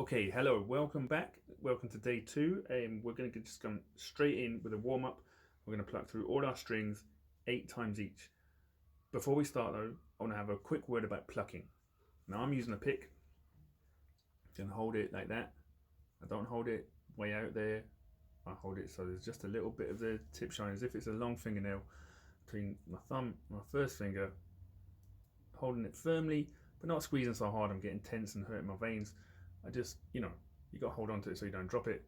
Okay, hello, welcome back. Welcome to day two. We're going to just come straight in with a warm up. We're going to pluck through all our strings 8 times each. Before we start though, I want to have a quick word about plucking. Now I'm using a pick. You can hold it like that. I don't hold it way out there. I hold it so there's just a little bit of the tip showing as if it's a long fingernail between my thumb and my first finger. Holding it firmly, but not squeezing so hard I'm getting tense and hurting my veins. I just, you got to hold on to it so you don't drop it,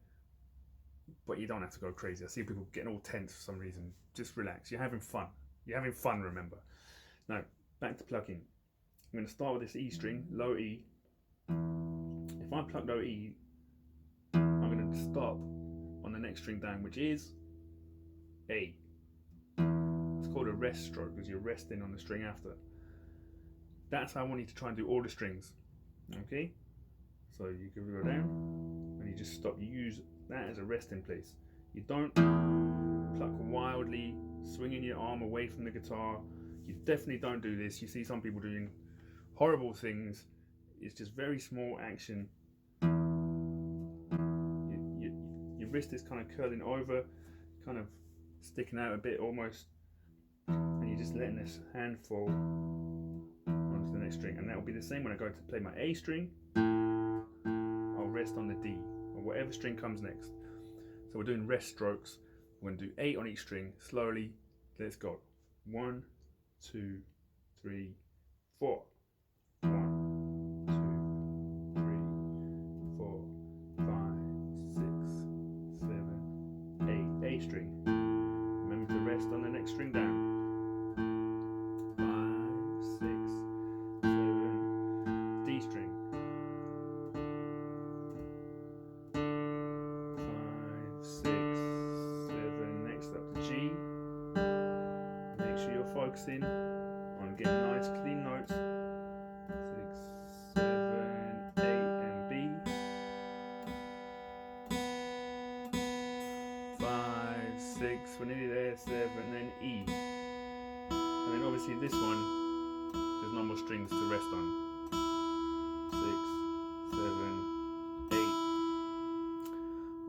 but you don't have to go crazy. I see people getting all tense for some reason. Just relax. You're having fun. Remember. Now, back to plucking. I'm going to start with this E string, low E. If I pluck low E, I'm going to stop on the next string down, which is A. It's called a rest stroke because you're resting on the string after. That's how I want you to try and do all the strings. Okay? So you can go down and you just stop. You use that as a resting place. You don't pluck wildly, swinging your arm away from the guitar. You definitely don't do this. You see some people doing horrible things. It's just very small action. Your wrist is kind of curling over, kind of sticking out a bit almost, and you're just letting this hand fall onto the next string. And that will be the same when I go to play my A string. Rest on the D or whatever string comes next. So we're doing rest strokes. We're going to do 8 on each string slowly. Let's go. 1, 2, 3, 4. 1, 2, 3, 4, 5, 6, 7, 8. A string. Remember to rest on the next string down. 5, 6, 7. D string. 6, 7, next up to G. Make sure you're focusing on getting nice clean notes. 6, 7, 8 and B. 5, 6, we're nearly there, 7, then E. And then obviously this one, there's no more strings to rest on. 6, 7, 8.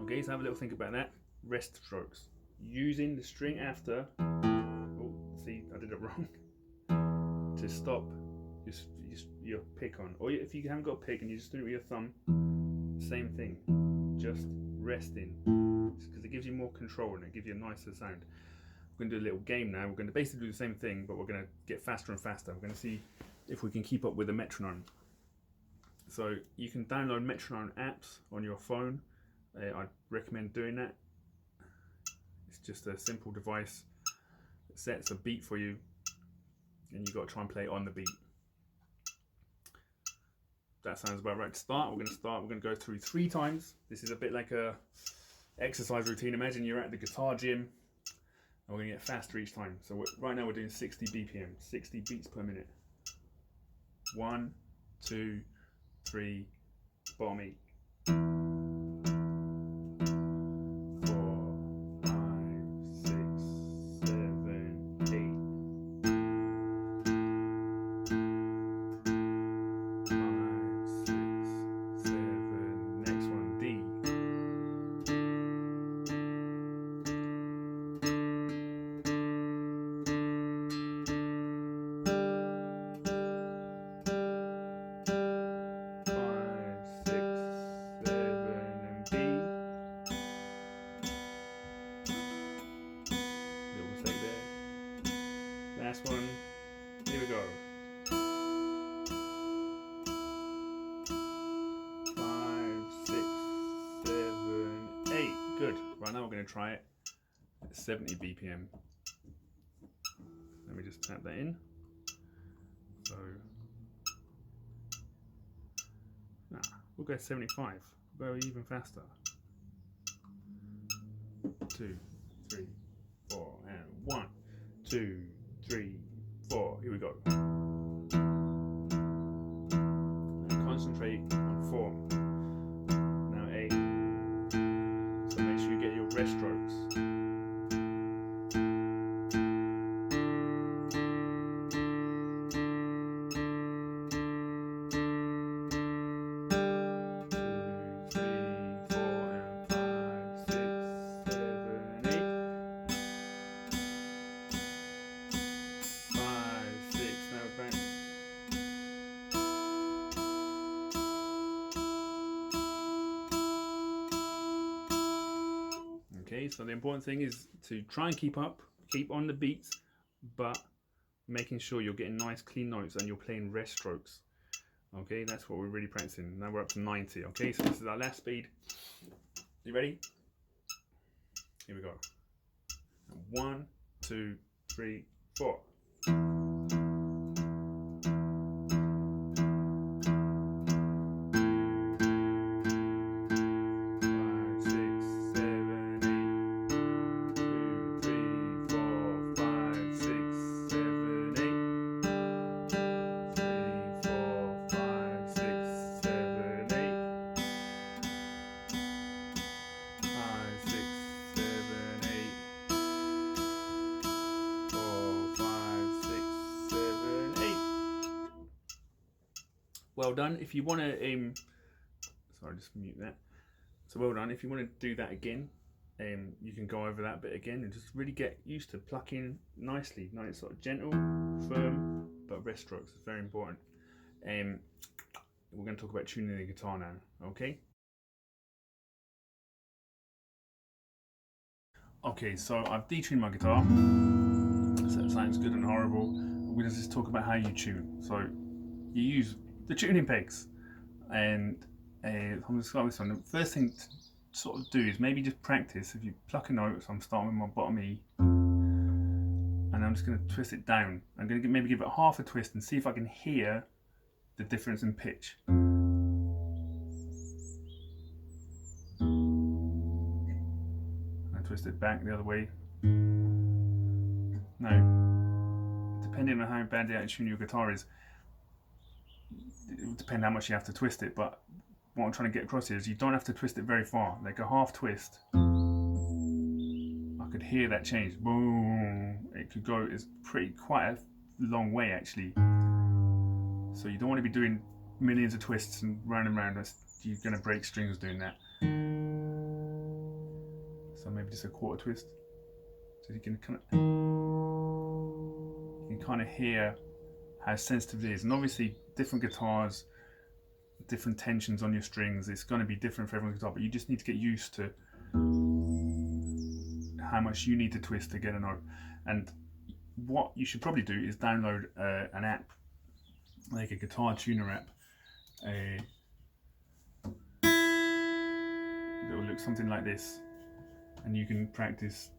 Okay, so have a little think about that. Rest strokes. Using the string after, see, I did it wrong, to stop your pick on. Or if you haven't got a pick and you just do it with your thumb, same thing. Just resting. Because it gives you more control and it gives you a nicer sound. We're going to do a little game now. We're going to basically do the same thing, but we're going to get faster and faster. We're going to see if we can keep up with the metronome. So you can download metronome apps on your phone. I'd recommend doing that. It's just a simple device that sets a beat for you and you've got to try and play on the beat. That sounds about right to start. We're going to go through 3 times. This is a bit like a exercise routine. Imagine you're at the guitar gym and we're going to get faster each time. So right now we're doing 60 BPM, 60 beats per minute. 1, 2, 3, bottom E. 5, 6, 7, 8. Last one. Here we go. 5, 6, 7, 8. Good. Right now we're going to try it at 70 BPM. Let me just tap that in. So, we'll go 75. We'll go even faster. 2, 3, 4, and 1, 2, 3, 4. Here we go. And concentrate on form. Now A. So make sure you get your rest strokes. 2, Okay, so the important thing is to try and keep on the beats, but making sure you're getting nice clean notes and you're playing rest strokes. Okay, that's what we're really practicing. Now we're up to 90. Okay, so this is our last speed. You ready? Here we go. 1, 2, 3, 4. 5, 6, 7, 8. Well done. If you want to, sorry, just mute that. So well done. If you want to do that again, you can go over that bit again and just really get used to plucking nicely. Nice, sort of gentle, firm, but rest strokes is very important. We're going to talk about tuning the guitar now. Okay. Okay, so I've detuned my guitar, so it sounds good and horrible. We're going to just talk about how you tune. So you use the tuning pegs, and I'm going to start with this one. The first thing to sort of do is maybe just practice. If you pluck a note, so I'm starting with my bottom E, and I'm just going to twist it down. I'm going to maybe give it half a twist and see if I can hear the difference in pitch. Twist it back the other way. Now, depending on how badly out of tune your guitar is, it will depend how much you have to twist it, but what I'm trying to get across here is you don't have to twist it very far. Like a half twist, I could hear that change. Boom! It could go, it's quite a long way actually. So you don't want to be doing millions of twists and round and round. You're going to break strings doing that. So maybe just a quarter twist, so you can kind of hear how sensitive it is. And obviously, different guitars, different tensions on your strings. It's going to be different for everyone's guitar, but you just need to get used to how much you need to twist to get a note. And what you should probably do is download an app, like a guitar tuner app. It will look something like this. And you can practice.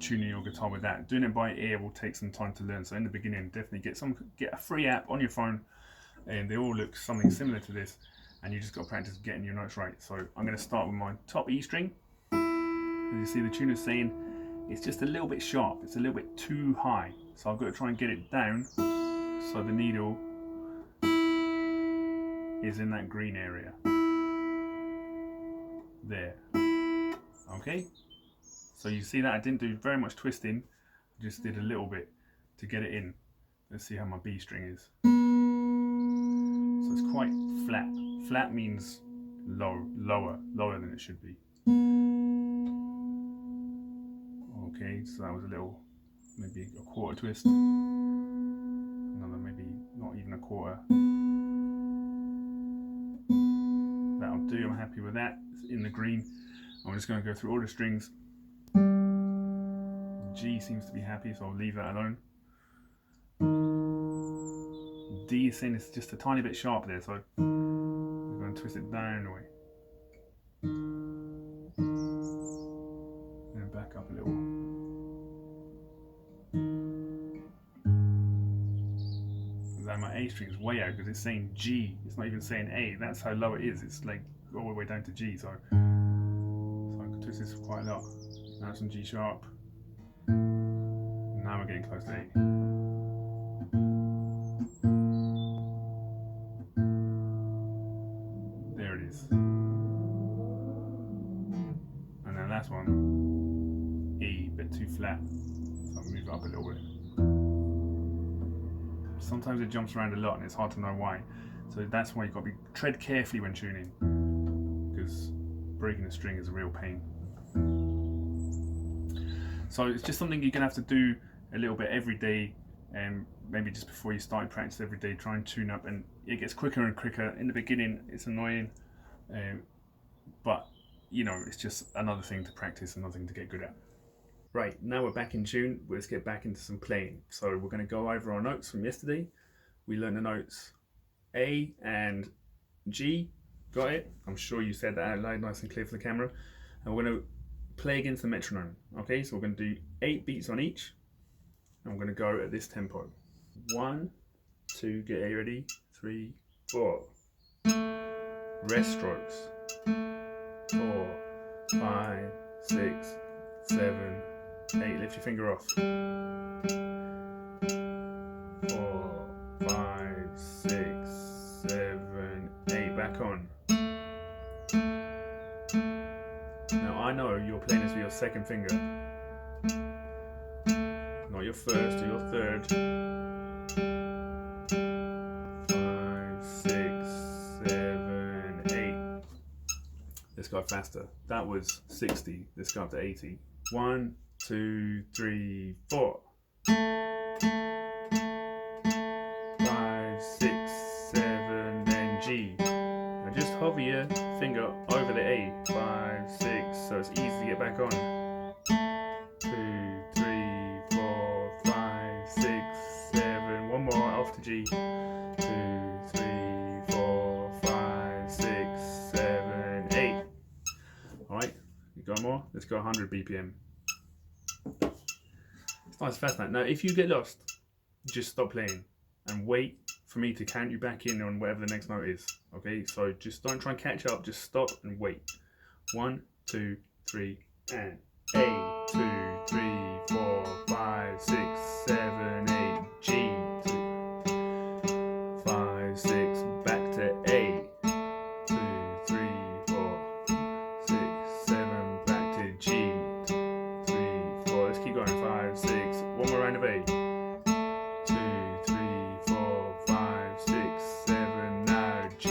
Tuning your guitar with that. Doing it by ear will take some time to learn. So in the beginning, definitely get a free app on your phone, and they all look something similar to this. And you just got to practice getting your notes right. So I'm going to start with my top E string. As you see, the tuner's saying it's just a little bit sharp. It's a little bit too high. So I've got to try and get it down so the needle is in that green area. There. Okay, so you see that I didn't do very much twisting, I just did a little bit to get it in. Let's see how my B string is. So it's quite flat. Flat means lower than it should be. Okay, so that was a little, maybe a quarter twist. Another maybe not even a quarter. That'll do, I'm happy with that. It's in the green. I'm just going to go through all the strings. G seems to be happy, so I'll leave that alone. D is saying it's just a tiny bit sharp there, so I'm going to twist it down away. And back up a little. Then my A string is way out because it's saying G. It's not even saying A. That's how low it is. It's like all the way down to G. So I can twist this quite a lot. Now it's on G sharp. Now we're getting close to A. There it is. And then last one, E, a bit too flat. So I'll move it up a little bit. Sometimes it jumps around a lot and it's hard to know why. So that's why you've got to tread carefully when tuning, because breaking the string is a real pain. So it's just something you're going to have to do a little bit every day, and maybe just before you start practice every day, try and tune up, and it gets quicker and quicker. In the beginning it's annoying, but you know, it's just another thing to practice, another thing to get good at. Right, now we're back in tune. Let's get back into some playing. So we're going to go over our notes from yesterday. We learned the notes A and G. Got it? I'm sure you said that out loud nice and clear for the camera. And we're going to play against the metronome. Okay, so we're going to do 8 beats on each. And we're going to go at this tempo. 1, 2, get ready. 3, 4. Rest strokes. 4, 5, 6, 7, 8. Lift your finger off. 4, 5, 6, 7, 8. Back on. Now I know you're playing this with your second finger, not your first or your third. 5, 6, 7, 8. Let's go faster. That was 60. Let's go up to 80. 1, 2, 3, 4. 5, 6, 7, then G. Now just hover your finger over the A. 5, 6, so it's easy to get back on. 2, 3, 4, 5, 6, 7. One more off to G. 2, 3, 4, 5, 6, 7, 8. Alright, you got more? Let's go 100 BPM. It's nice fast now. Now if you get lost, just stop playing and wait for me to count you back in on whatever the next note is. Okay, so just don't try and catch up, just stop and wait. 1, 2, 3, and A, 2, 3, 4, 5, 6, 7, 8, G, 2, 5, 6, back to A, 2, 3, 4, 6, 7, back to G, 3, 4, let's keep going, 5, 6, one more round of A, 2, 3, 4, 5, 6, 7, now G,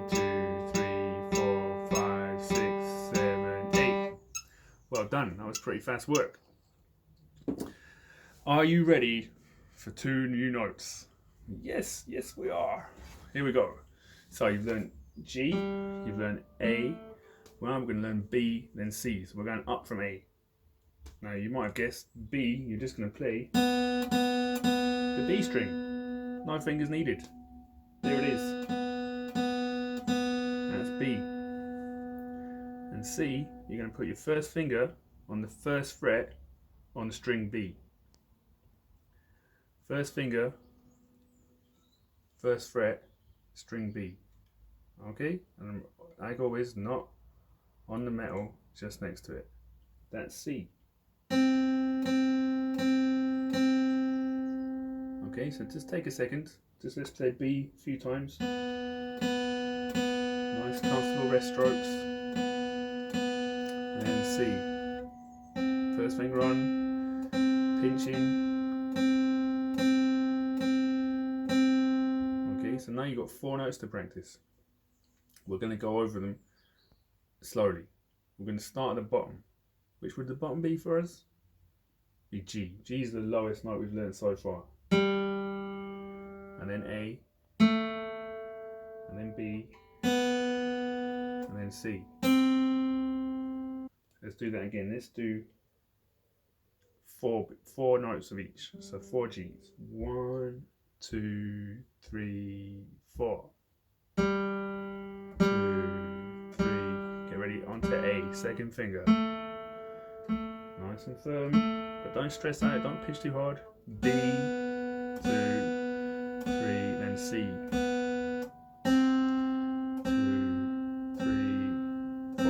2, 3, 4, 5, 6, 7, 8. Well done, that was pretty fast work. Are you ready for 2 new notes? Yes, yes we are. Here we go. So you've learned G, you've learned A. Well, we're going to learn B, then C. So we're going up from A. Now you might have guessed B, you're just going to play the B string. No fingers needed. There it is. That's B. And C, you're going to put your first finger on the first fret on the string B. First finger, first fret, string B. Okay? And like always, not on the metal, just next to it. That's C. Okay, so just take a second. Just let's play B a few times. Nice comfortable rest strokes. And C. First finger on, pinching. Okay, so now you've got 4 notes to practice. We're going to go over them slowly. We're going to start at the bottom. Which would the bottom be for us? Be G. G is the lowest note we've learned so far. And then A, and then B, and then C. Let's do that again. Let's do four notes of each. So 4 Gs. 1, 2, 3, 4. 2, 3. Get ready. Onto A. Second finger. Nice and firm, but don't stress out. Don't pitch too hard. B, 2, 3, then C. 2, 3, 4.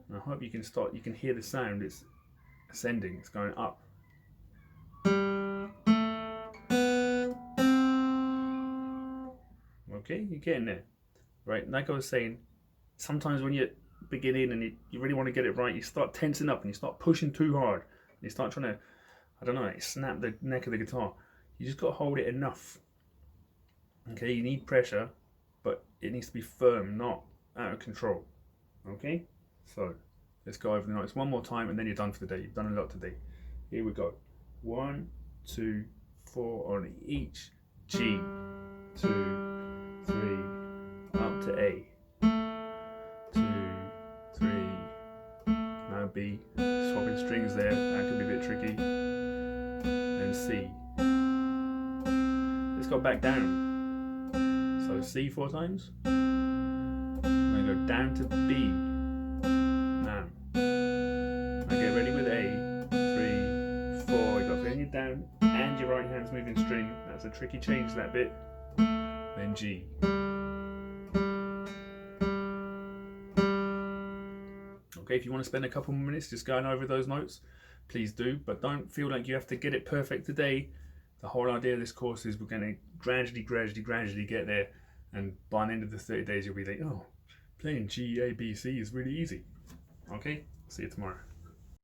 And I hope you can start. You can hear the sound. It's ascending. It's going up. Okay, you're getting there, right? Like I was saying, sometimes when you're beginning and you really want to get it right, you start tensing up and you start pushing too hard. You start trying to, I don't know, snap the neck of the guitar. You just got to hold it enough. Okay, you need pressure, but it needs to be firm, not out of control. Okay, so let's go over the notes one more time and then you're done for the day. You've done a lot today. Here we go. 1, 2, 4 on each. G, 2, 3, up to A. 2, strings there, that could be a bit tricky. Then C. Let's go back down. So C 4 times. I'm going to go down to B. Now, get ready with A. 3, 4. You got to bring it down and your right hand's moving string. That's a tricky change, that bit. Then G. Okay, if you want to spend a couple more minutes just going over those notes, please do, but don't feel like you have to get it perfect today. The whole idea of this course is we're going to gradually get there, and by the end of the 30 days you'll be like, oh, playing G, A, B, C is really easy. Okay, see you tomorrow.